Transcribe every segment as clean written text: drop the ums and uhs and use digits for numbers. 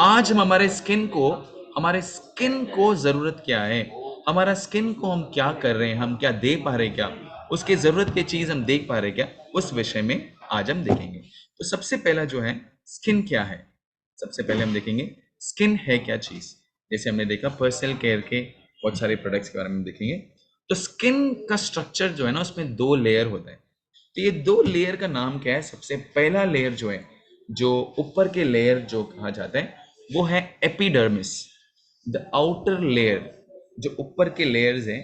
आज हम हमारे स्किन को जरूरत क्या है, हमारा स्किन को हम क्या कर रहे हैं, हम क्या दे पा रहे हैं, क्या उसके जरूरत की चीज हम देख पा रहे हैं क्या, उस विषय में आज हम देखेंगे। तो सबसे पहला जो है स्किन क्या है, सबसे पहले हम देखेंगे स्किन है क्या चीज। जैसे हमने देखा पर्सनल केयर के बहुत सारे प्रोडक्ट्स के बारे में देखेंगे। तो स्किन का स्ट्रक्चर जो है ना, उसमें 2 लेयर होता है। तो ये 2 लेयर का नाम क्या है? सबसे पहला लेयर जो है, जो ऊपर के लेयर जो कहा जाता है, वो है एपिडर्मिस। द आउटर लेयर, जो ऊपर के लेयर्स हैं,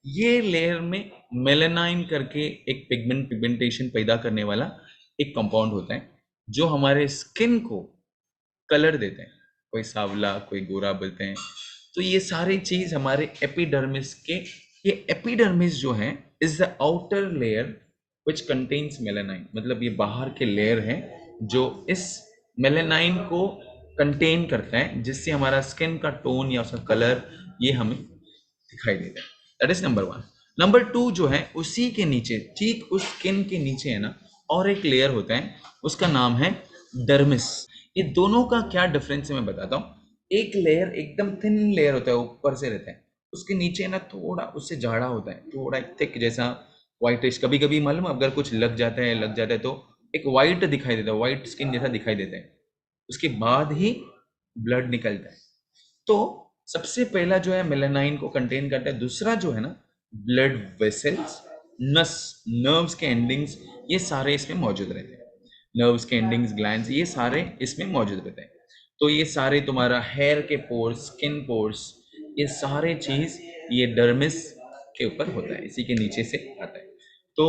ये लेयर में मेलेनाइन करके एक पिगमेंटेशन पैदा करने वाला एक कंपाउंड होता है, जो हमारे स्किन को कलर देते हैं। कोई सांवला, कोई गोरा बोलते हैं। तो ये सारी चीज हमारे एपिडर्मिस के, ये एपिडर्मिस जो है is the outer layer which contains melanin. मतलब ये बाहर के लेयर है जो इस मेलानाइन को कंटेन करता है, जिससे हमारा स्किन का टोन या उसका कलर ये हमें दिखाई देता है। That is number 1। नंबर 2 जो है, उसी के नीचे, ठीक उस स्किन के नीचे है ना, और एक लेयर होता है, उसका नाम है डर्मिस। ये दोनों का क्या डिफरेंस है मैं बताता हूँ। एक लेयर एकदम थिन लेयर होता है, ऊपर से रहता है। उसके नीचे ना थोड़ा उससे जाड़ा होता है, थोड़ा एक थिक जैसा व्हाइटिश, कभी कभी मालूम अगर कुछ लग जाता है तो एक व्हाइट दिखाई देता है, व्हाइट स्किन जैसा दिखाई देता है। उसके बाद ही ब्लड निकलता है। तो सबसे पहला जो है मेलानाइन को कंटेन करता है। दूसरा जो है ना, ब्लड वेसल्स, नस, नर्व्स के एंडिंग्स, ये सारे इसमें मौजूद रहते हैं। नर्व्स के एंडिंग्स, ग्लैंड्स, ये सारे इसमें मौजूद रहते हैं। तो ये सारे तुम्हारा हेयर के पोर्स, स्किन पोर्स, ये सारे चीज ये डर्मिस के ऊपर होता है, इसी के नीचे से आता है। तो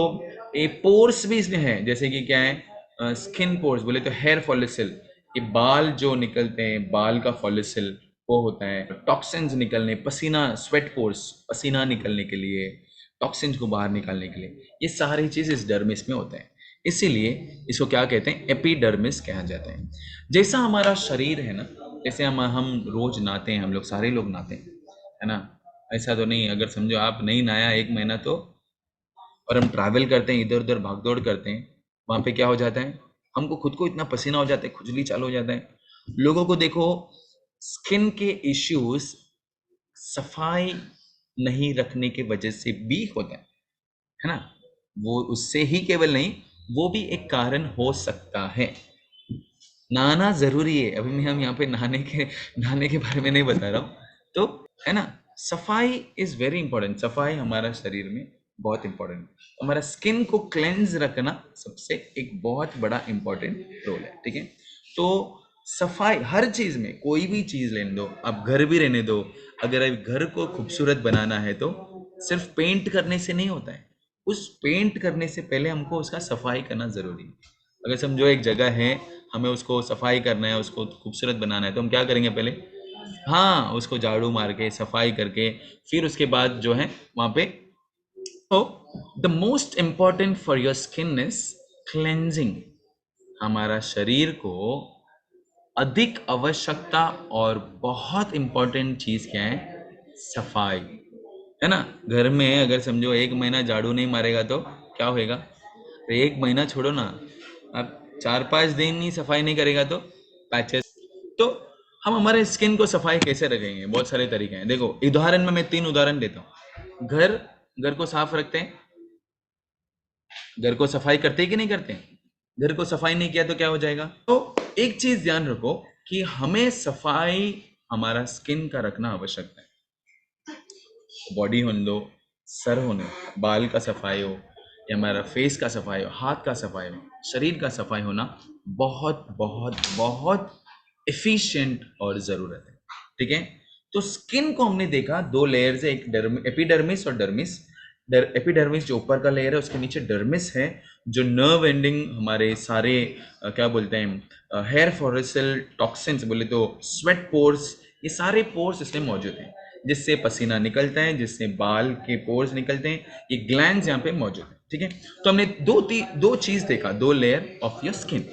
ये पोर्स भी इसमें है, जैसे कि क्या है, स्किन पोर्स बोले तो हेयर फॉलिसिल, ये बाल जो निकलते हैं, बाल का फॉलिसिल वो होता है। टॉक्सिन्स निकलने, पसीना, स्वेट पोर्स, पसीना निकलने के लिए, टॉक्सिन्स को बाहर निकालने के लिए, ये सारी चीज इस डर्मिस में होता है। इसीलिए इसको क्या कहते हैं? एपिडर्मिस कहा जाता है। जैसा हमारा शरीर है ना, जैसे हम रोज नहाते हैं, हम लोग सारे लोग नहाते हैं, है ना। ऐसा तो नहीं, अगर समझो आप नहीं नहाया 1 महीना तो, और हम ट्रैवल करते हैं, इधर उधर भाग दौड़ करते हैं, वहां पे क्या हो जाता है, हमको खुद को इतना पसीना हो जाता है, खुजली चालू हो जाता है। लोगों को देखो, स्किन के इश्यूज सफाई नहीं रखने के वजह से भी होता है ना। वो उससे ही केवल नहीं, वो भी एक कारण हो सकता है। नहाना जरूरी है, अभी मैं हम यहाँ पे नहाने के बारे में नहीं बता रहा हूँ। तो है ना, सफाई इज वेरी इंपॉर्टेंट। सफाई हमारा शरीर में बहुत इंपॉर्टेंट है। हमारा स्किन को क्लेंज रखना सबसे एक बहुत बड़ा इंपॉर्टेंट रोल है, ठीक है। तो सफाई हर चीज में, कोई भी चीज लेने दो, आप घर भी रहने दो, अगर आप घर को खूबसूरत बनाना है तो सिर्फ पेंट करने से नहीं होता है। उस पेंट करने से पहले हमको उसका सफाई करना जरूरी है। अगर समझो एक जगह है, हमें उसको सफाई करना है, उसको खूबसूरत बनाना है, तो हम क्या करेंगे पहले? हाँ, उसको झाड़ू मार के सफाई करके फिर उसके बाद जो है वहां पे। तो the most important for your skin is cleansing. हमारा शरीर को अधिक आवश्यकता और बहुत इंपॉर्टेंट चीज क्या है? सफाई, है ना। घर में अगर समझो 1 महीना झाड़ू नहीं मारेगा तो क्या होएगा? तो 1 महीना छोड़ो ना, अब 4-5 दिन ही सफाई नहीं करेगा तो पैचेस। तो हम हमारे स्किन को सफाई कैसे रखेंगे? बहुत सारे तरीके हैं। देखो, उदाहरण में मैं 3 उदाहरण देता हूँ। घर घर को साफ रखते हैं, घर को सफाई करते हैं कि नहीं करते हैं? घर को सफाई नहीं किया तो क्या हो जाएगा? तो एक चीज ध्यान रखो कि हमें सफाई हमारा स्किन का रखना आवश्यक है। बॉडी होने दो, सर होने, बाल का सफाई हो, या हमारा फेस का सफाई हो, हाथ का सफाई हो, शरीर का सफाई होना बहुत बहुत बहुत एफिशिएंट और ज़रूरत है, ठीक है। तो स्किन को हमने देखा 2 लेयर्स है, एक एपिडर्मिस और डर्मिस। एपिडर्मिस जो ऊपर का लेयर है, उसके नीचे डर्मिस है, जो नर्व एंडिंग हमारे सारे क्या बोलते हैं, हेयर फॉलिकल, टॉक्सिन्स बोले तो स्वेट पोर्स, ये सारे पोर्स इसमें मौजूद हैं, जिससे पसीना निकलता है, जिससे बाल के पोर्स निकलते हैं। ये ग्लैंड्स यहाँ पे मौजूद है, ठीक है। तो हमने दो चीज देखा, 2 लेयर ऑफ योर स्किन।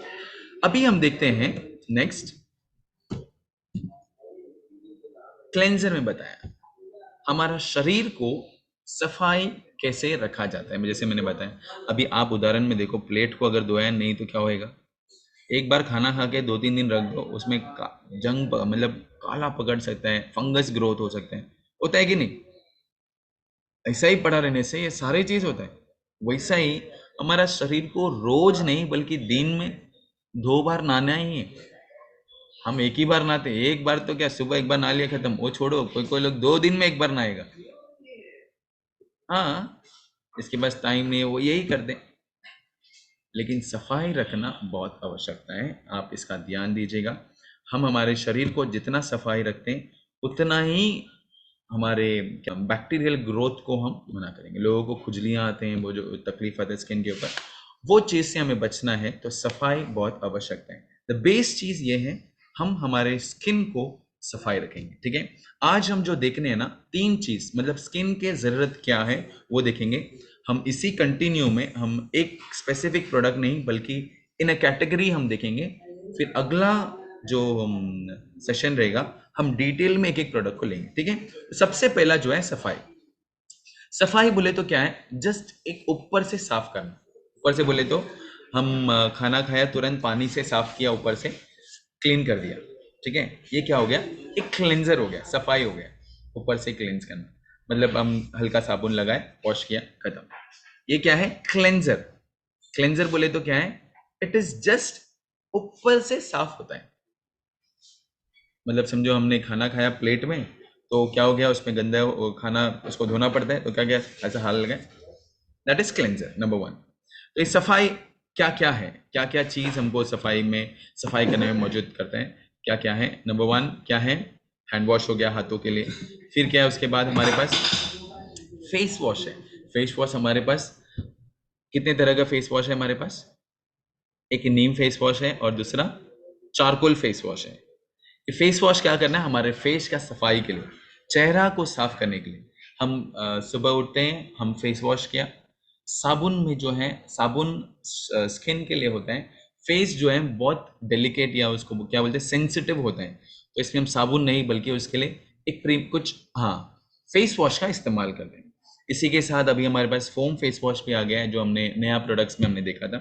अभी हम देखते हैं नेक्स्ट, क्लेंजर में बताया हमारा शरीर को सफाई कैसे रखा जाता है। जैसे मैंने बताया, अभी आप उदाहरण में देखो, प्लेट को अगर धोया नहीं तो क्या होएगा? एक बार खाना खा के 2-3 दिन रख दो, उसमें मतलब काला पकड़ सकता है, फंगस ग्रोथ हो सकते हैं, होता है कि नहीं? ऐसा ही पड़ा रहने से ये सारी चीज होता है। वैसा ही हमारा शरीर को रोज नहीं बल्कि दिन में 2 बार नहाना ही है। हम एक ही बार नहाते हैं, एक बार तो क्या, सुबह एक बार नहा लिया खत्म, वो छोड़ो, कोई कोई लोग 2 दिन में एक बार नहाएगा। हाँ, इसके पास टाइम नहीं है, वो यही करते हैं। लेकिन सफाई रखना बहुत आवश्यकता है, आप इसका ध्यान दीजिएगा। हम हमारे शरीर को जितना सफाई रखते हैं उतना ही हमारे क्या बैक्टीरियल ग्रोथ को हम मना करेंगे। लोगों को खुजलियां आते हैं, वो जो तकलीफ आती है स्किन के ऊपर, वो चीज़ से हमें बचना है, तो सफाई बहुत आवश्यकता है। द बेस्ट चीज़ ये है, हम हमारे स्किन को सफाई रखेंगे। ठीक है, आज हम जो देखने हैं ना, 3 चीज़ मतलब स्किन के ज़रूरत क्या है वो देखेंगे। हम इसी कंटिन्यू में हम एक स्पेसिफिक प्रोडक्ट नहीं बल्कि इन अ कैटेगरी हम देखेंगे। फिर अगला जो सेशन रहेगा, हम डिटेल में एक एक प्रोडक्ट को लेंगे। ठीक है, सबसे पहला जो है सफाई। सफाई बोले तो क्या है, जस्ट एक ऊपर से साफ करना। ऊपर से बोले तो हम खाना खाया तुरंत पानी से साफ किया, ऊपर से क्लीन कर दिया। ठीक है, ये क्या हो गया, एक क्लेंजर हो गया, सफाई हो गया। ऊपर से क्लेंज करना मतलब हम हल्का साबुन लगाए, वॉश किया, खत्म। ये क्या है, क्लेंजर। क्लेंजर बोले तो क्या है, इट इज जस्ट ऊपर से साफ होता है। मतलब समझो हमने खाना खाया प्लेट में, तो क्या हो गया, उसमें गंदा खाना, उसको धोना पड़ता है, तो क्या क्या ऐसा हाल लगा, दैट इज क्लेंजर नंबर 1। तो ये सफाई क्या क्या है, क्या क्या चीज हमको सफाई में, सफाई करने में मौजूद करते हैं, क्या क्या है। नंबर 1 क्या है, हैंड वॉश हो गया हाथों के लिए। फिर क्या है, उसके बाद हमारे पास फेस वॉश है। फेस वॉश हमारे पास कितने तरह का फेस वॉश है हमारे पास, एक नीम फेस वॉश है और दूसरा चारकोल फेस वॉश है। ये फेस वॉश क्या करना है, हमारे फेस का सफाई के लिए, चेहरा को साफ करने के लिए। हम सुबह उठते हैं, हम फेस वॉश किया, साबुन में जो है, साबुन स्किन के लिए होता है। फेस जो है बहुत डेलिकेट या उसको क्या बोलते हैं, सेंसिटिव होता है, तो इसमें हम साबुन नहीं बल्कि उसके लिए एक कुछ, हाँ, फेस वॉश का इस्तेमाल करते हैं। इसी के साथ अभी हमारे पास फोम फेस वॉश भी आ गया है, जो हमने नया प्रोडक्ट्स में हमने देखा था।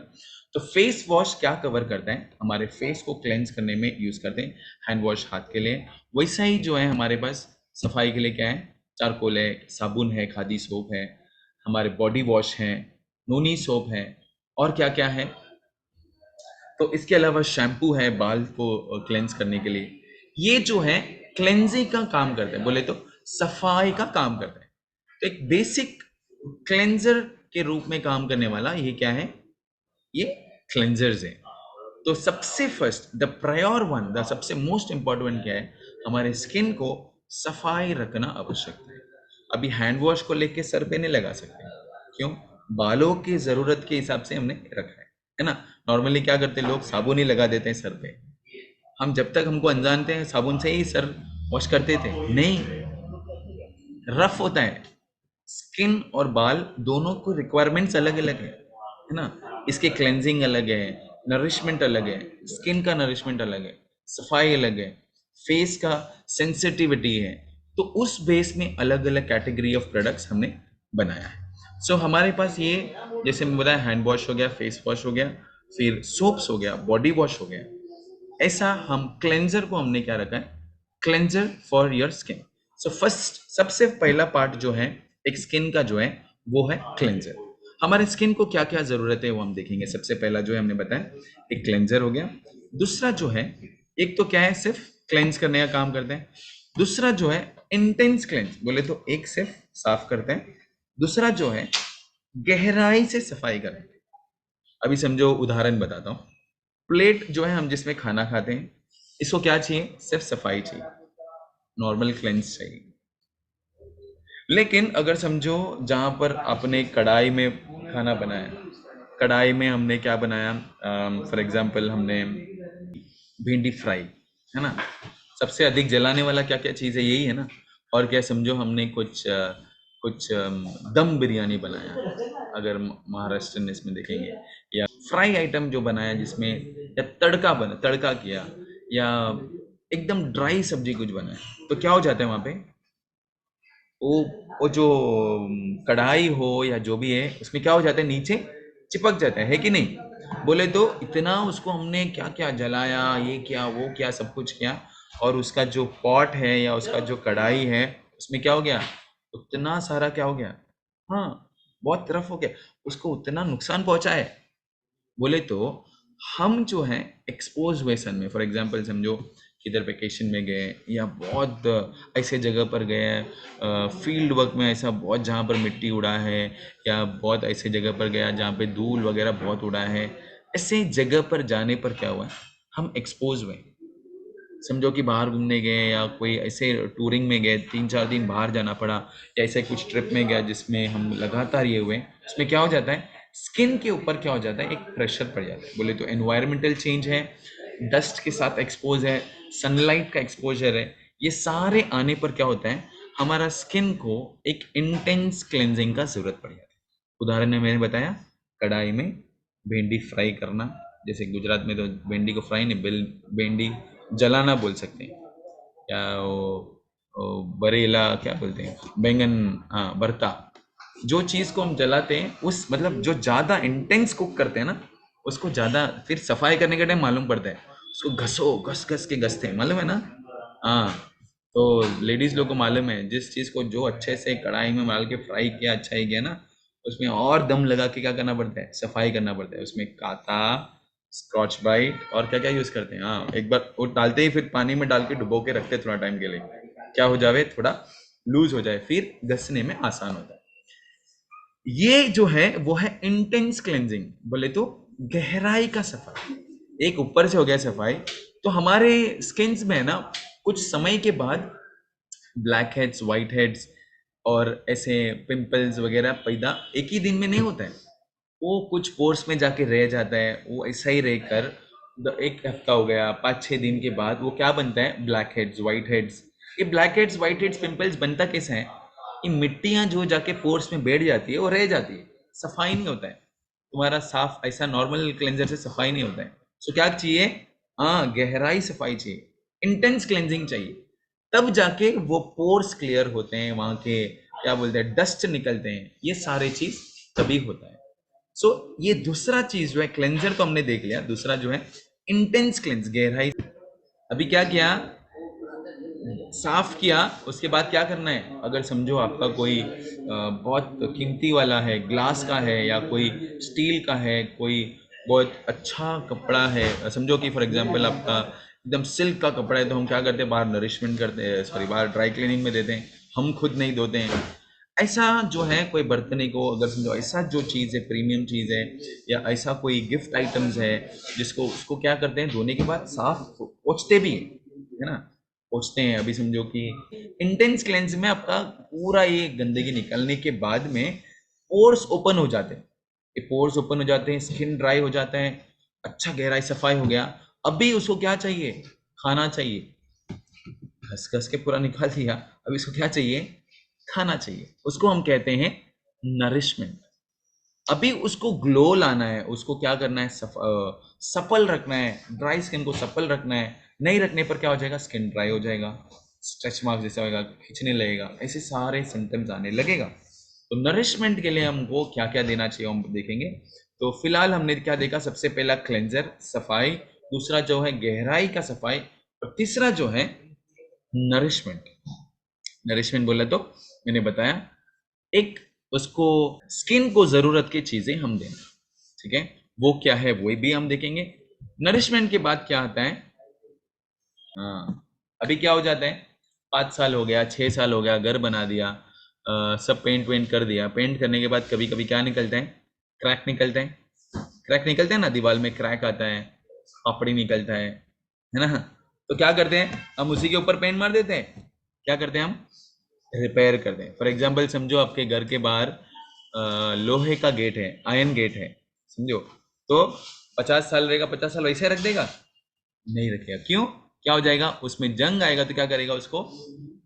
तो फेस वॉश क्या कवर करता है, हमारे फेस को क्लेंस करने में यूज करते हैं। हैंड वॉश हाथ के लिए, वैसा ही जो है हमारे पास सफाई के लिए क्या है, चारकोल है, साबुन है, खादी सोप है, हमारे बॉडी वॉश है, नोनी सोप है, और क्या क्या है। तो इसके अलावा शैम्पू है बाल को क्लेंस करने के लिए। ये जो है क्लेंजिंग का काम करते हैं, बोले तो सफाई का काम करते हैं। तो एक बेसिक क्लेंजर के रूप में काम करने वाला ये क्या है, ये क्लेंजर्स है। तो सबसे first the prior one, the सबसे मोस्ट इंपॉर्टेंट क्या है, हमारे स्किन को सफाई रखना आवश्यक है। अभी हैंड वॉश को लेके सर पे नहीं लगा सकते, क्यों, बालों की जरूरत के हिसाब से हमने रखा है ना। नॉर्मली क्या करते हैं लोग, साबुन ही लगा देते हैं सर पे। हम जब तक हमको अनजानते हैं साबुन से ही सर वॉश करते थे, नहीं, रफ होता है। स्किन और बाल दोनों को रिक्वायरमेंट्स अलग अलग है ना। इसके क्लेंजिंग अलग है, नरिशमेंट अलग है, स्किन का नरिशमेंट अलग है, सफाई अलग है, फेस का सेंसिटिविटी है। तो उस बेस में अलग अलग कैटेगरी ऑफ प्रोडक्ट्स हमने बनाया है। सो हमारे पास ये, जैसे मैं बताया, हैंड वॉश हो गया, फेस वॉश हो गया, फिर सोप्स हो गया, बॉडी वॉश हो गया। ऐसा हम क्लेंजर को हमने क्या रखा है, cleanser for your skin. So first सबसे पहला पार्ट जो है एक स्किन का जो है वो है क्लेंजर। हमारे स्किन को क्या क्या जरूरत है वो हम देखेंगे। सबसे पहला जो है हमने बताया एक क्लेंजर हो गया। दूसरा जो है, एक तो क्या है सिर्फ क्लेंज करने का काम करते हैं, दूसरा जो है इंटेंस क्लेंज, बोले तो एक सिर्फ साफ करते हैं, दूसरा जो है गहराई से सफाई करते हैं। अभी समझो उदाहरण बताता हूँ, प्लेट जो है हम जिसमें खाना खाते हैं, इसको क्या चाहिए, सिर्फ सफाई चाहिए, नॉर्मल क्लेंस चाहिए। लेकिन अगर समझो जहां पर आपने कढ़ाई में खाना बनाया, कढ़ाई में हमने क्या बनाया, फॉर एग्जांपल हमने भिंडी फ्राई, है ना, सबसे अधिक जलाने वाला क्या क्या चीज़ है, यही है ना। और क्या समझो हमने कुछ दम बिरयानी बनाया, अगर महाराष्ट्र इसमें देखेंगे, या फ्राई आइटम जो बनाया जिसमें, या तड़का किया, या एकदम ड्राई सब्जी कुछ बनाया, तो क्या हो जाता है वहां पे, वो वो जो कढ़ाई हो या जो भी है उसमें क्या हो जाता है, नीचे चिपक जाता है कि नहीं। बोले तो इतना उसको हमने क्या क्या जलाया, ये किया वो किया, सब कुछ किया, और उसका जो पॉट है या उसका जो कढ़ाई है उसमें क्या हो गया, उतना सारा क्या हो गया, हाँ बहुत तरफ हो गया, उसको उतना नुकसान पहुंचा है। बोले तो हम जो है एक्सपोज हुए सन में, फॉर एग्जांपल समझो किधर वेकेशन में गए या बहुत ऐसे जगह पर गए हैं, फील्ड वर्क में ऐसा बहुत जहाँ पर मिट्टी उड़ा है, या बहुत ऐसे जगह पर गया जहाँ पे धूल वगैरह बहुत उड़ा है, ऐसे जगह पर जाने पर क्या हुआ, हम एक्सपोज हुए। समझो कि बाहर घूमने गए या कोई ऐसे टूरिंग में गए, 3-4 दिन बाहर जाना पड़ा, या ऐसे कुछ ट्रिप में गया जिसमें हम लगातार ये हुए, उसमें क्या हो जाता है, स्किन के ऊपर क्या हो जाता है, एक प्रेशर पड़ जाता है। बोले तो एनवायरमेंटल चेंज है, डस्ट के साथ एक्सपोज है, सनलाइट का एक्सपोजर है, ये सारे आने पर क्या होता है, हमारा स्किन को एक इंटेंस क्लेंजिंग का जरूरत पड़ जाता है। उदाहरण में मैंने बताया, कढ़ाई में भिंडी फ्राई करना, जैसे गुजरात में तो भिंडी को फ्राई नहीं, भिंडी जलाना बोल सकते हैं, या वो बरेला क्या बोलते हैं, बैंगन, हाँ भरता, जो चीज़ को हम जलाते हैं उस मतलब जो ज़्यादा इंटेंस कुक करते हैं ना, उसको ज़्यादा फिर सफाई करने के टाइम मालूम पड़ता है, उसको घसो, घस घस के घसते हैं, मालूम है ना। हाँ, तो लेडीज लोग को मालूम है, जिस चीज़ को जो अच्छे से कढ़ाई में डाल के फ्राई किया, अच्छा ही किया ना, उसमें और दम लगा के क्या करना पड़ता है, सफाई करना पड़ता है, उसमें काता, स्कॉच ब्राइट और क्या क्या यूज करते हैं। हाँ, एक बार वो डालते ही फिर पानी में डाल के डुबो के रखते हैं थोड़ा टाइम के लिए, क्या हो जाए, थोड़ा लूज हो जाए, फिर घसने में आसान होता है। ये जो है वो है इंटेंस क्लेंजिंग, बोले तो गहराई का सफाई। एक ऊपर से हो गया सफाई, तो हमारे स्किन्स में है ना, कुछ समय के बाद ब्लैक हेड्स, वाइट हेड्स और ऐसे पिंपल्स वगैरह पैदा एक ही दिन में नहीं होता है, वो कुछ पोर्स में जाके रह जाता है, वो ऐसा ही रहकर एक हफ्ता हो गया, 5-6 दिन के बाद वो क्या बनता है, ब्लैक हेड्स, वाइट हेड्स। ये black heads, white heads, pimples बनता कैसा है, ये मिट्टियां जो जाके पोर्स में बैठ जाती है वो रह जाती है, सफाई नहीं होता है तुम्हारा, साफ ऐसा नॉर्मल क्लेंजर से सफाई नहीं होता है। सो क्या चाहिए, हाँ गहराई सफाई चाहिए, इंटेंस क्लेंजिंग चाहिए, तब जाके वो पोर्स क्लियर होते हैं, वहां के क्या बोलते हैं, डस्ट निकलते हैं, ये सारे चीज तभी होता है। सो ये दूसरा चीज जो है, क्लेंजर तो हमने देख लिया, दूसरा जो है इंटेंस क्लेंस, गहराई। अभी क्या किया, साफ किया, उसके बाद क्या करना है, अगर समझो आपका कोई बहुत कीमती वाला है, ग्लास का है या कोई स्टील का है, कोई बहुत अच्छा कपड़ा है, समझो कि फॉर एग्जांपल आपका एकदम सिल्क का कपड़ा है, तो हम क्या करते हैं, बाहर नरिशमेंट करते हैं, सॉरी बाहर ड्राई क्लीनिंग में देते हैं, हम खुद नहीं धोते हैं। ऐसा जो है कोई बर्तने को अगर समझो, ऐसा जो चीज़ है, प्रीमियम चीज़ है, या ऐसा कोई गिफ्ट आइटम्स है, जिसको उसको क्या करते हैं, धोने के बाद साफ पोंछते भी है ना, पोंछते हैं। अभी समझो कि इंटेंस क्लेंस में आपका पूरा ये गंदगी निकलने के बाद में पोर्स ओपन हो जाते हैं, ये पोर्स ओपन हो जाते हैं, स्किन ड्राई हो जाता है, अच्छा गहराई सफाई हो गया। अभी उसको क्या चाहिए, खाना चाहिए, घस घस के पूरा निकाल दिया, अब इसको क्या चाहिए, खाना चाहिए, उसको हम कहते हैं नरिशमेंट। अभी उसको ग्लो लाना है, उसको क्या करना है, सफल रखना है, ड्राई स्किन को सफल रखना है, नहीं रखने पर क्या हो जाएगा, स्किन ड्राई हो जाएगा, स्ट्रेच मार्क जैसा होगा, खींचने लगेगा, ऐसे सारे सिम्टम्स आने लगेगा। तो नरिशमेंट के लिए हमको क्या क्या देना चाहिए हम देखेंगे। तो फिलहाल हमने क्या देखा, सबसे पहला क्लेंजर सफाई, दूसरा जो है गहराई का सफाई, और तीसरा जो है नरिशमेंट। नरिशमेंट बोला तो मैंने बताया, एक उसको स्किन को जरूरत की चीजें हम दें, ठीक है, वो क्या है वो भी हम देखेंगे। नरिशमेंट के बाद क्या आता है, हाँ अभी क्या हो जाता है, 5 साल हो गया, 6 साल हो गया, घर बना दिया, सब पेंट वेंट कर दिया, पेंट करने के बाद कभी कभी क्या निकलता है, क्रैक निकलता है, क्रैक निकलता है ना, दीवार में क्रैक आता है, पापड़ी निकलता है ना, तो क्या करते हैं, हम उसी के ऊपर पेंट मार देते हैं, क्या करते हैं हम, रिपेयर कर दें। फॉर एग्जाम्पल समझो आपके घर के बाहर लोहे का गेट है, आयरन गेट है, समझो, तो 50 साल रहेगा, 50 साल वैसे रख देगा, नहीं रखेगा, क्यों, क्या हो जाएगा, उसमें जंग आएगा, तो क्या करेगा, उसको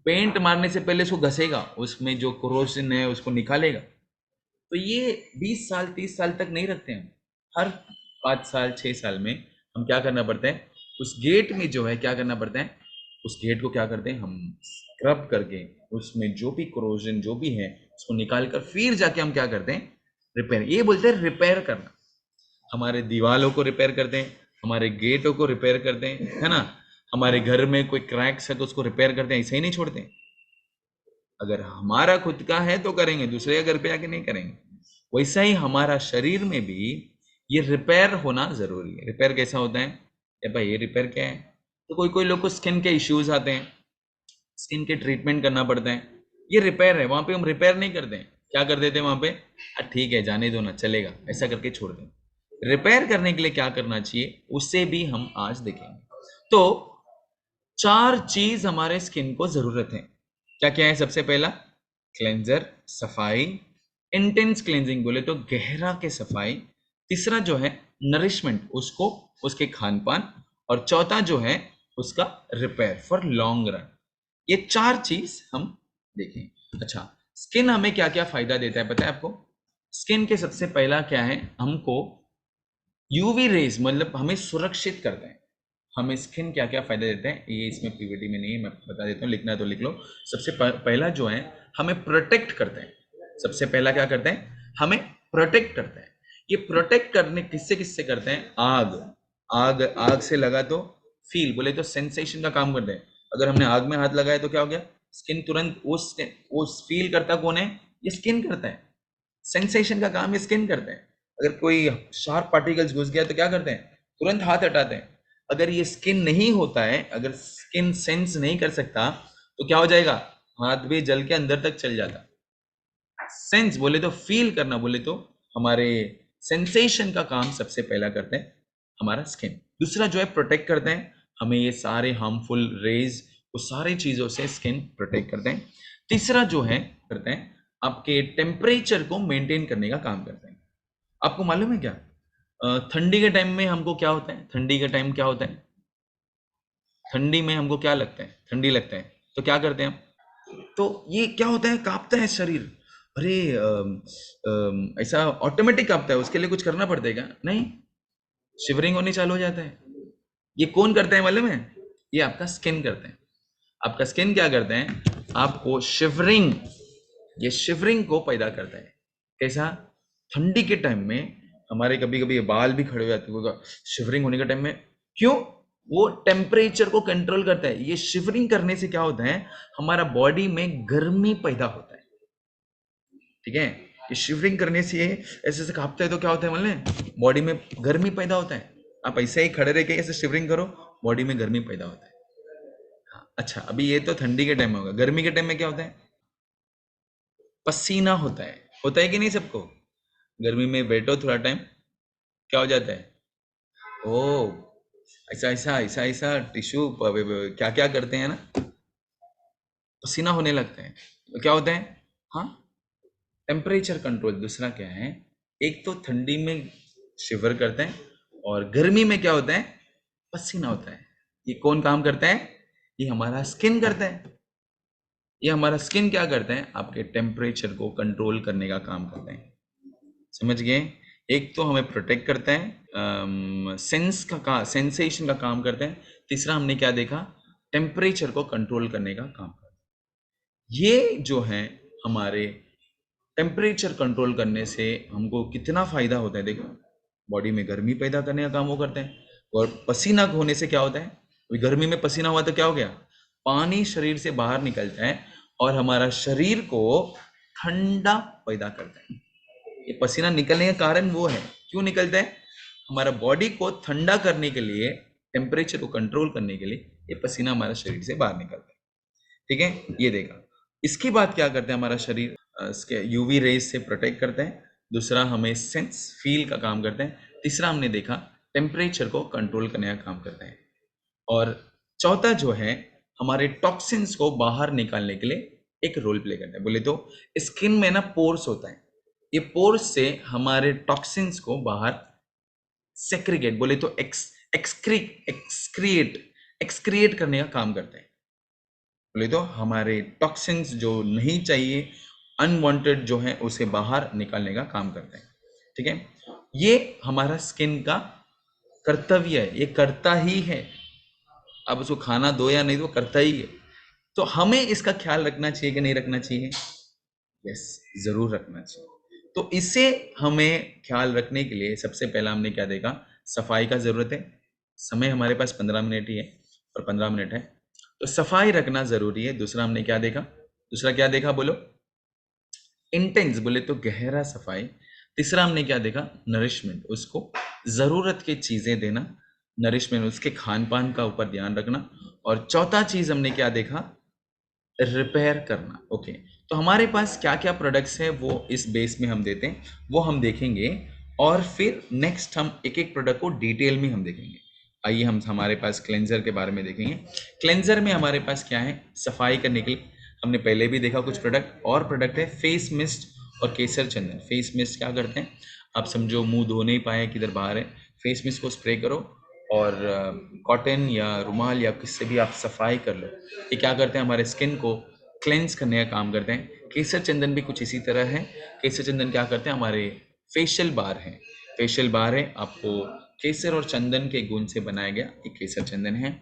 पेंट मारने से पहले उसको घसेगा, उसमें जो कोरोसिन है उसको निकालेगा। तो ये 20 साल 30 साल तक नहीं रखते हैं, हर 5 साल 6 साल में हम क्या करना पड़ता है, उस गेट में जो है क्या करना पड़ता है, उस गेट को क्या करते हैं हम, स्क्रब करके उसमें जो भी क्रोजन जो भी है उसको निकाल कर फिर जाके हम क्या करते हैं, रिपेयर, ये बोलते हैं रिपेयर करना। हमारे दीवालों को रिपेयर करते हैं, हमारे गेटों को रिपेयर करते हैं, है ना। हमारे घर में कोई क्रैक्स है तो उसको रिपेयर करते हैं, ऐसे ही नहीं छोड़ते हैं। अगर हमारा खुद का है तो करेंगे, दूसरे के घर पे आके नहीं करेंगे। वैसा ही हमारा शरीर में भी ये रिपेयर होना जरूरी है। रिपेयर कैसा होता है? ये भाई, ये रिपेयर क्या है? तो कोई कोई लोग को स्किन के इश्यूज आते हैं, स्किन के ट्रीटमेंट करना पड़ता है, ये रिपेयर है। वहां पे हम रिपेयर नहीं करते हैं, क्या कर देते हैं वहां पे? ठीक है, जाने दो ना, चलेगा, ऐसा करके छोड़ दें। रिपेयर करने के लिए क्या करना चाहिए, उससे भी हम आज देखेंगे। तो 4 चीज हमारे स्किन को जरूरत है। क्या क्या है? सबसे पहला क्लेंजर, सफाई, इंटेंस क्लेंजिंग बोले तो गहरा के सफाई। तीसरा जो है नरिशमेंट, उसको उसके खान पान। और चौथा जो है उसका रिपेयर फॉर लॉन्ग रन। ये 4 चीज हम देखें। अच्छा, स्किन हमें क्या क्या फायदा देता है पता है आपको? स्किन के सबसे पहला क्या है, हमको यूवी रेज, मतलब हमें सुरक्षित करते हैं। हमें स्किन क्या क्या फायदे देते हैं, ये इसमें पीवीटी में नहीं है, मैं बता देता हूँ, लिखना है तो लिख लो। सबसे पहला जो है, हमें प्रोटेक्ट करते हैं। सबसे पहला क्या करते हैं? हमें प्रोटेक्ट करते हैं। ये प्रोटेक्ट करने किससे किससे करते हैं? आग, आग, आग से लगा तो फील बोले तो सेंसेशन का काम करते हैं। अगर हमने आग में हाथ लगाया तो क्या हो गया? स्किन तुरंत वो फील करता कौन है? ये स्किन करता है। सेंसेशन का काम ये स्किन करते हैं। अगर कोई शार्प पार्टिकल्स घुस गया तो क्या करते हैं? तुरंत हाथ हटाते हैं। अगर ये स्किन नहीं होता है, अगर स्किन सेंस नहीं कर सकता, तो क्या हो जाएगा? हाथ भी जल के अंदर तक चल जाता। सेंस बोले तो फील करना, बोले तो हमारे सेंसेशन का काम सबसे पहला करते हैं हमारा स्किन। दूसरा जो है प्रोटेक्ट करते हैं, हमें ये सारे हार्मफुल रेज, वो सारी चीजों से स्किन प्रोटेक्ट करते हैं। तीसरा जो है करते हैं, आपके टेम्परेचर को मेंटेन करने का काम करते हैं। आपको मालूम है क्या? ठंडी के टाइम में हमको क्या होता है? ठंडी के टाइम क्या होता है? ठंडी में हमको क्या लगता है? ठंडी लगता है तो क्या करते हैं हम? तो ये क्या होता है? कांपता है शरीर। अरे ऐसा ऑटोमेटिक कांपता है, उसके लिए कुछ करना पड़ता है क्या? नहीं, शिवरिंग होनी चालू हो जाता है। ये कौन करता है मालूम है? ये आपका स्किन करता है। आपका स्किन क्या करते हैं? आपको शिवरिंग, ये शिवरिंग को पैदा करता है। कैसा? ठंडी के टाइम में हमारे कभी कभी बाल भी खड़े हो जाते हैं शिवरिंग होने के टाइम में। क्यों? वो टेम्परेचर को कंट्रोल करता है। ये शिवरिंग करने से क्या होता है? हमारा बॉडी में गर्मी पैदा होता है। ठीक है, ये शिवरिंग करने से ऐसे ऐसे कांपता है तो क्या होता है मालूम? बॉडी में गर्मी पैदा होता है। आप ऐसे ही खड़े रह के ऐसे शिवरिंग करो, बॉडी में गर्मी पैदा होता है। हाँ, अच्छा, अभी ये तो ठंडी के टाइम में होगा। गर्मी के टाइम में क्या होता है? पसीना होता है कि नहीं सबको? गर्मी में बैठो थोड़ा टाइम, क्या हो जाता है? ओ, ऐसा ऐसा ऐसा ऐसा टिश्यू क्या क्या करते हैं ना, पसीना होने लगता है तो क्या होता है? हाँ, टेम्परेचर कंट्रोल। दूसरा क्या है? एक तो ठंडी में शिवर करते हैं, और गर्मी में क्या होता है? पसीना होता है। ये कौन काम करता है? ये हमारा स्किन करता है। ये हमारा स्किन क्या करता है? आपके टेम्परेचर को कंट्रोल करने का काम करता है। समझ गए? एक तो हमें प्रोटेक्ट करता है, सेंसेशन का काम करता है। तीसरा हमने क्या देखा? टेम्परेचर को कंट्रोल करने का काम करता है। ये जो है हमारे टेम्परेचर कंट्रोल करने से हमको कितना फायदा होता है देखो। बॉडी में गर्मी पैदा करने का काम वो करते हैं। और पसीना होने से क्या होता है? अभी गर्मी में पसीना हुआ तो क्या हो गया? पानी शरीर से बाहर निकलता है और हमारा शरीर को ठंडा पैदा करता है। ये पसीना निकलने का कारण वो है। क्यों निकलता है? हमारा बॉडी को ठंडा करने के लिए, टेम्परेचर को कंट्रोल करने के लिए ये पसीना हमारा शरीर से बाहर निकलता है। ठीक है, ये देखा। इसके बाद क्या करते हैं? हमारा शरीर इसके यूवी रेज से प्रोटेक्ट करते हैं। दूसरा हमें सेंस फील का काम करते हैं। तीसरा हमने देखा टेम्परेचर को कंट्रोल करने का काम करते हैं। और चौथा जो है हमारे टॉक्सिन्स को बाहर निकालने के लिए एक रोल प्ले करता है। बोले तो स्किन में ना पोर्स होता है, ये पोर्स से हमारे टॉक्सिन्स को बाहर सेक्रिगेट, बोले तो एक्सक्रिएट करने का काम करते हैं। बोले तो हमारे टॉक्सिन्स जो नहीं चाहिए, अनवांटेड जो है, उसे बाहर निकालने का काम करते हैं। ठीक है, ये हमारा स्किन का कर्तव्य है, ये करता ही है। अब उसको खाना दो या नहीं दो, करता ही है। तो हमें इसका ख्याल रखना चाहिए कि नहीं रखना चाहिए? यस, जरूर रखना चाहिए। तो इसे हमें ख्याल रखने के लिए सबसे पहला हमने क्या देखा, सफाई का जरूरत है। समय हमारे पास 15 मिनट ही है और 15 मिनट है, तो सफाई रखना जरूरी है। दूसरा हमने क्या देखा, दूसरा क्या देखा बोलो, इंटेंस बोले तो गहरा सफाई। तीसरा हमने क्या देखा, नरिशमेंट, उसको जरूरत की चीजें देना, नरिशमेंट उसके खान पान का ऊपर ध्यान रखना। और चौथा चीज हमने क्या देखा, रिपेयर करना। ओके, तो हमारे पास क्या क्या प्रोडक्ट्स है वो इस बेस में हम देते हैं, वो हम देखेंगे। और फिर नेक्स्ट हम एक एक प्रोडक्ट को डिटेल में हम देखेंगे। आइए हम हमारे पास क्लेंजर के बारे में देखेंगे। क्लेंजर में हमारे पास क्या है, सफाई करने के लिए हमने पहले भी देखा कुछ प्रोडक्ट, और प्रोडक्ट है फेस मिस्ट और केसर चंदन। फेस मिस्ट क्या करते हैं, आप समझो मुंह धो नहीं पाए, किधर बाहर है, फेस मिस्ट को स्प्रे करो और कॉटन या रुमाल या किससे भी आप सफाई कर लो। ये क्या करते हैं, हमारे स्किन को क्लेंस करने का काम करते हैं। केसर चंदन भी कुछ इसी तरह है। केसर चंदन क्या करते हैं, हमारे फेशियल बार है, फेशियल बार है आपको केसर और चंदन के गुण से बनाया गया, ये केसर चंदन है।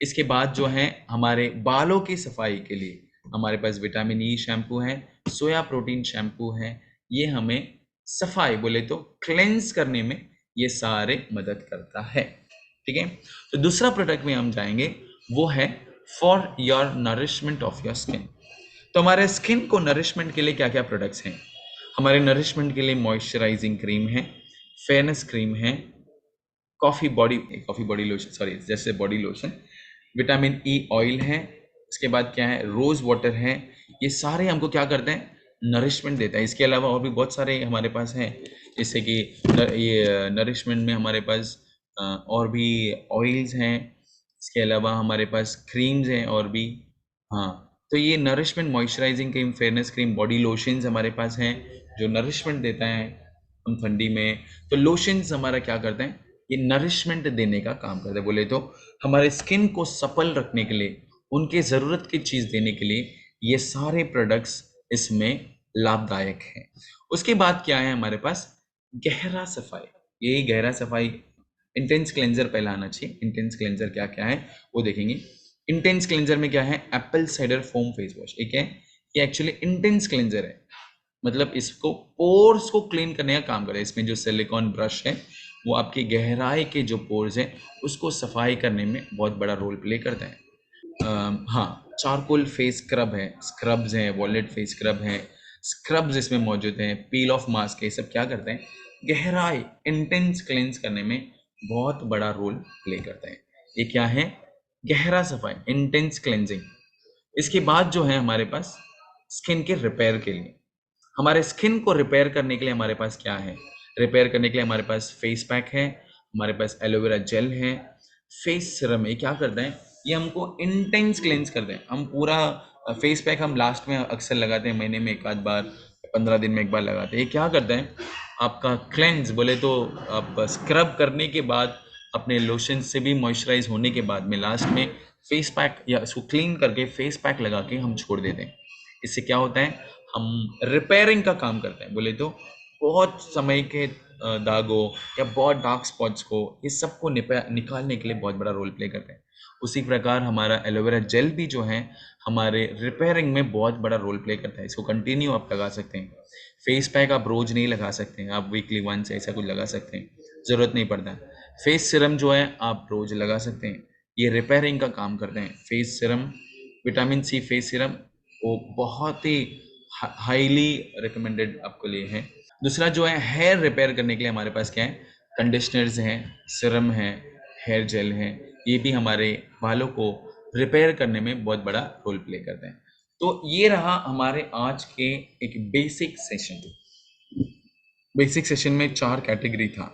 इसके बाद जो है हमारे बालों की सफाई के लिए हमारे पास विटामिन ई शैम्पू है, सोया प्रोटीन शैम्पू है। ये हमें सफाई बोले तो क्लेंस करने में ये सारे मदद करता है। ठीक है, तो दूसरा प्रोडक्ट में हम जाएंगे, वो है for your nourishment of your skin. तो हमारे स्किन को नरिशमेंट के लिए क्या क्या प्रोडक्ट्स हैं, हमारे नरिशमेंट के लिए मॉइस्चराइजिंग क्रीम है, फेयरनेस क्रीम है, कॉफी बॉडी लोशन, सॉरी जैसे body lotion, vitamin E oil है, इसके बाद क्या है, रोज वाटर है। ये सारे हमको क्या करते हैं, नरिशमेंट देता है। इसके अलावा और भी बहुत सारे हमारे पास हैं, जैसे कि ये नरिशमेंट में हमारे पास और भी ऑयल्स हैं, इसके अलावा हमारे पास क्रीम्स हैं और भी। हाँ, तो ये nourishment, moisturising cream, fairness cream, body lotions हमारे पास हैं जो नरिशमेंट देता है हम ठंडी में। तो लोशंस हमारा क्या करते हैं, ये नरिशमेंट देने का काम करते हैं। बोले तो हमारे स्किन को सपल रखने के लिए, उनके ज़रूरत की चीज़ देने के लिए ये सारे प्रोडक्ट्स इसमें लाभदायक हैं। उसके बाद क्या है हमारे पास, गहरा सफाई। यही गहरा सफाई, इंटेंस क्लेंजर पहला आना चाहिए। इंटेंस क्लेंजर क्या क्या है वो देखेंगे। इंटेंस क्लेंजर में क्या है, Apple cider foam face wash. एक है, ये एक्चुअली इंटेंस क्लेंजर है, मतलब इसको पोर्स को क्लीन करने का काम करे। इसमें जो सिलिकॉन ब्रश है वो आपकी गहराई के जो पोर्स हैं उसको सफाई करने में बहुत बड़ा रोल प्ले करता है। हाँ, चारकोल फेस स्क्रब है, स्क्रब्स हैं, वॉलेट फेस स्क्रब है, स्क्रब्स इसमें मौजूद हैं, पील ऑफ मास्क, ये सब क्या करते हैं, गहराई इंटेंस क्लेंस करने में बहुत बड़ा रोल प्ले करता है। ये क्या है, गहरा सफाई, इंटेंस क्लेंजिंग। इसके बाद जो है हमारे पास स्किन के रिपेयर के लिए, हमारे स्किन को रिपेयर करने के लिए हमारे पास क्या है, रिपेयर करने के लिए हमारे पास फेस पैक है, हमारे पास एलोवेरा जेल है, फेस सीरम है। क्या करते हैं, ये हमको इंटेंस क्लेंस करते हैं। हम पूरा फेस पैक हम लास्ट में अक्सर लगाते हैं, महीने में एक आध बार, 15 दिन में एक बार लगाते हैं। ये क्या करते हैं, आपका क्लेंस बोले तो आप स्क्रब करने के बाद, अपने लोशन से भी मॉइस्चराइज होने के बाद में लास्ट में फेस पैक या इसको क्लीन करके फेस पैक लगा के हम छोड़ देते हैं। इससे क्या होता है, हम रिपेयरिंग का काम करते हैं। बोले तो बहुत समय के दागों या बहुत डार्क स्पॉट्स को, ये सबको निकालने के लिए बहुत बड़ा रोल प्ले करते हैं। उसी प्रकार हमारा एलोवेरा जेल भी जो है हमारे रिपेयरिंग में बहुत बड़ा रोल प्ले करता है। इसको कंटिन्यू आप लगा सकते हैं। फेस पैक आप रोज नहीं लगा सकते हैं, आप वीकली वंस ऐसा कुछ लगा सकते हैं, ज़रूरत नहीं पड़ता। फेस सिरम जो है आप रोज लगा सकते हैं, ये रिपेयरिंग का काम करते हैं। Face serum, vitamin C face serum, वो बहुत ही हाईली रिकमेंडेड आपके लिए है। दूसरा जो है हेयर रिपेयर करने के लिए हमारे पास क्या है, कंडीशनर्स हैं, सिरम है, हेयर जेल है, ये भी हमारे बालों को रिपेयर करने में बहुत बड़ा रोल प्ले करते हैं। तो ये रहा हमारे आज के एक बेसिक सेशन। बेसिक सेशन में 4 कैटेगरी था।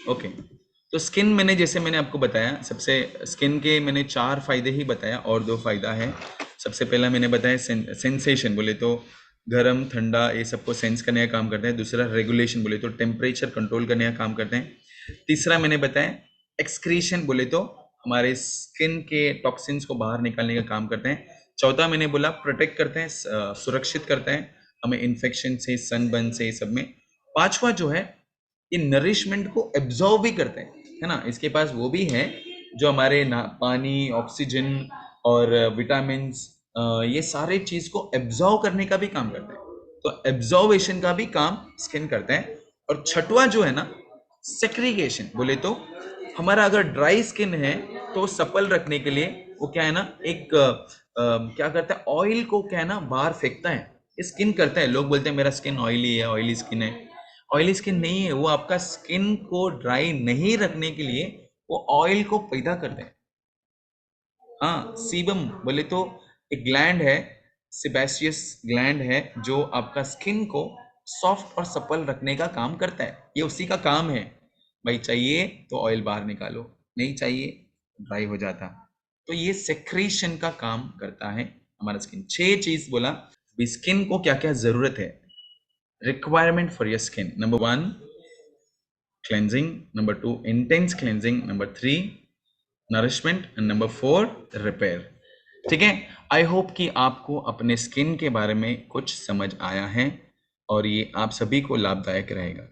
ओके, तो स्किन मैंने, जैसे मैंने आपको बताया, सबसे स्किन के मैंने 4 फायदे ही बताया और 2 फायदा है। सबसे पहला मैंने बताया सेंसेशन, बोले तो गर्म ठंडा ये सबको सेंस करने का काम करते हैं। दूसरा रेगुलेशन, बोले तो टेम्परेचर कंट्रोल करने का काम करते हैं। तीसरा मैंने बताया एक्सक्रीशन, बोले तो हमारे स्किन के टॉक्सिन्स को बाहर निकालने का काम करते हैं। चौथा मैंने बोला प्रोटेक्ट करते हैं, सुरक्षित करते हैं हमें इन्फेक्शन से, सनबर्न से, ये सब में। पांचवा जो है, ये नरिशमेंट को एब्जॉर्व भी करते हैं, है ना। इसके पास वो भी है जो हमारे ना पानी, ऑक्सीजन और विटामिन, ये सारे चीज को एब्जॉर्व करने का भी काम करते हैं। तो एब्जॉर्वेशन का भी काम स्किन करता है। और छठवां जो है ना, सेक्रीगेशन। बोले तो हमारा अगर ड्राई स्किन है तो सपल रखने के लिए वो क्या है ना, एक क्या करता है, ऑयल को क्या है ना बाहर फेंकता है, स्किन करता है। लोग बोलते हैं मेरा स्किन ऑयली है, ऑयली स्किन है। ऑयली स्किन नहीं है, वो आपका स्किन को ड्राई नहीं रखने के लिए वो ऑयल को पैदा करते हैं। हाँ, सीबम बोले तो एक ग्लैंड है, सिबेशियस ग्लैंड है, जो आपका स्किन को सॉफ्ट और सपल रखने का काम करता है। ये उसी का काम है। भाई चाहिए तो ऑयल बाहर निकालो, नहीं चाहिए ड्राई हो जाता। तो ये सेक्रेशन का काम करता है हमारा स्किन। 6 चीज बोला स्किन को क्या क्या जरूरत है, requirement for your skin. Number 1 cleansing, number 2 intense cleansing, number 3 nourishment and number 4 repair. ठीक है, आई होप कि आपको अपने स्किन के बारे में कुछ समझ आया है और ये आप सभी को लाभदायक रहेगा।